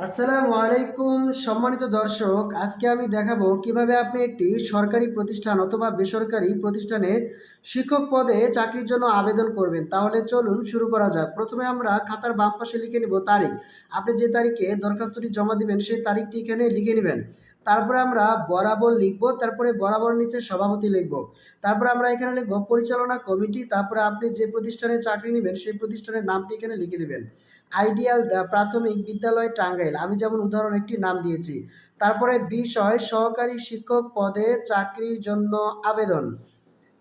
আসসালামু আলাইকুম সম্মানিত দর্শক, আজকে আমি দেখাবো কিভাবে আপনি একটি সরকারি প্রতিষ্ঠান অথবা বেসরকারি প্রতিষ্ঠানে শিক্ষক পদে চাকরির জন্য আবেদন করবেন। তাহলে চলুন শুরু করা যাক। প্রথমে আমরা খাতার বাম পাশে লিখে নিব তারিখ। আপনি যে তারিখে দরখাস্তটি জমা দিবেন সেই তারিখটি এখানে লিখে নেবেন। তারপরে আমরা বরাবর লিখব, তারপরে বরাবর নিচে সভাপতি লিখব। তারপরে আমরা এখানে লিখব পরিচালনা কমিটি। তারপরে আপনি যে প্রতিষ্ঠানে চাকরি নেবেন সেই প্রতিষ্ঠানের নামটি এখানে লিখে দিবেন। আইডিয়াল প্রাথমিক বিদ্যালয় টাঙ্গাইল, আমি যেমন উদাহরণ একটি নাম দিয়েছি। তারপরে বিষয় সহকারী শিক্ষক পদে চাকরির জন্য আবেদন।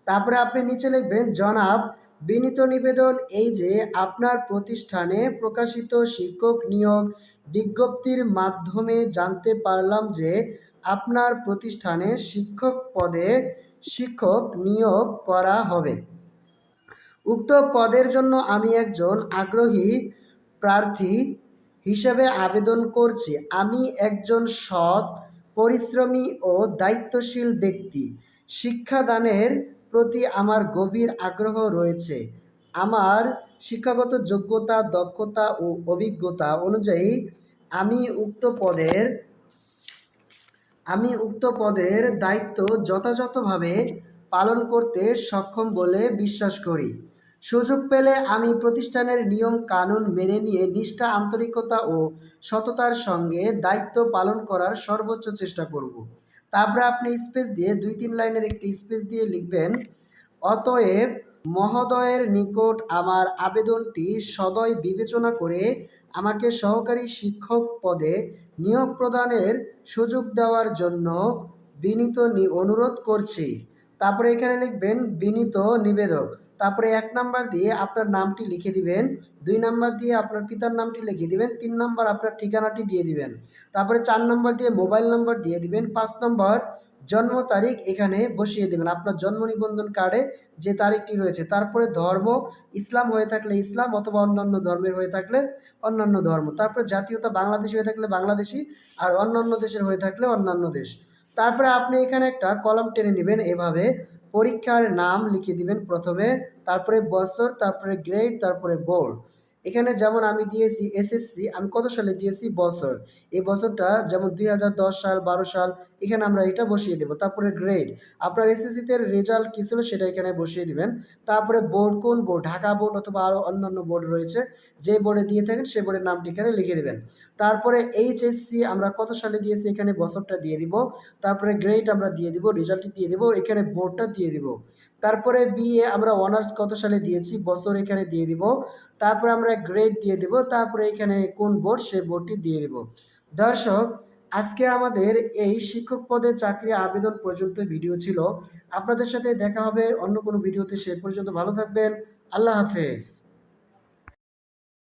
তারপরে আপনি নিচে লিখবেন জনাব, বিনীত নিবেদন এই যে আপনার প্রতিষ্ঠানে প্রকাশিত শিক্ষক নিয়োগ বিজ্ঞপ্তির মাধ্যমে জানতে পারলাম যে আপনার প্রতিষ্ঠানে শিক্ষক পদে শিক্ষক নিয়োগ করা হবে। উক্ত পদের জন্য আমি একজন আগ্রহী প্রার্থী হিসেবে আবেদন করছি। আমি একজন সৎ, পরিশ্রমী ও দায়িত্বশীল ব্যক্তি। শিক্ষাদানের প্রতি আমার গভীর আগ্রহ রয়েছে। আমার শিক্ষাগত যোগ্যতা, দক্ষতা ও অভিজ্ঞতা অনুযায়ী আমি উক্ত পদের দায়িত্ব যথাযথভাবে পালন করতে সক্ষম বলে বিশ্বাস করি। সুযোগ পেলে আমি প্রতিষ্ঠানের নিয়ম কানুন মেনে নিয়ে নিষ্ঠা, আন্তরিকতা ও সততার সঙ্গে দায়িত্ব পালন করার সর্বোচ্চ চেষ্টা করব। তারপরে আপনি স্পেস দিয়ে ২-৩ লাইনের একটি স্পেস দিয়ে লিখবেন, অতএব মহোদয়ের নিকট আমার আবেদনটি সদয় বিবেচনা করে আমাকে সহকারী শিক্ষক পদে নিয়োগ প্রদানের সুযোগ দেওয়ার জন্য বিনীত অনুরোধ করছি। তারপরে এখানে লিখবেন বিনীত নিবেদক। তারপরে ১ নাম্বার দিয়ে আপনার নামটি লিখে দিবেন, ২ নাম্বার দিয়ে আপনার পিতার নামটি লিখে দিবেন, ৩ নাম্বার আপনার ঠিকানাটি দিয়ে দিবেন। তারপরে ৪ নাম্বার দিয়ে মোবাইল নাম্বার দিয়ে দিবেন, ৫ নম্বর জন্ম তারিখ এখানে বসিয়ে দেবেন, আপনার জন্ম নিবন্ধন কার্ডে যে তারিখটি রয়েছে। তারপরে ধর্ম ইসলাম হয়ে থাকলে ইসলাম, অথবা অন্যান্য ধর্মের হয়ে থাকলে অন্যান্য ধর্ম। তারপরে জাতীয়তা বাংলাদেশি হয়ে থাকলে বাংলাদেশি, আর অন্যান্য দেশের হয়ে থাকলে অন্যান্য দেশ। তারপরে আপনি এখানে একটা কলাম টেনে নেবেন, এভাবে পরীক্ষার নাম লিখে দিবেন প্রথমে, তারপরে বছর, তারপরে গ্রেড, তারপরে বোর্ড। এখানে যেমন আমি দিয়েছি এসএসসি, আমি কত সালে দিয়েছি বছর, এই বছরটা যেমন 2010 সাল, 12 সাল, এখানে আমরা এটা বসিয়ে দেব। তারপরে গ্রেড, আপনার এসএসসিতে রেজাল্ট কী ছিল সেটা এখানে বসিয়ে দিবেন। তারপরে বোর্ড, কোন বোর্ড, ঢাকা বোর্ড অথবা আরও অন্যান্য বোর্ড রয়েছে, যে বোর্ডে দিয়ে থাকেন সেই বোর্ডের নামটি এখানে লিখে দেবেন। তারপরে এইচএসসি আমরা কত সালে দিয়েছি এখানে বছরটা দিয়ে দিব। তারপরে গ্রেড আমরা দিয়ে দিব, রেজাল্টটি দিয়ে দিব, এখানে বোর্ডটা দিয়ে দিব। তারপরে বিএ আমরা অনার্স কত সালে দিয়েছি বছর এখানে দিয়ে দিব। তারপরে আমরা গ্রেড দিয়ে দিব, তারপরে এখানে কোন বোর্ড সেই বোর্ডটি দিয়ে দিব। দর্শক, আজকে আমাদের এই শিক্ষক পদে চাকরি আবেদন পর্যন্ত ভিডিও ছিল। আপনাদের সাথে দেখা হবে অন্য কোনো ভিডিওতে, সে পর্যন্ত ভালো থাকবেন। আল্লাহ হাফেজ।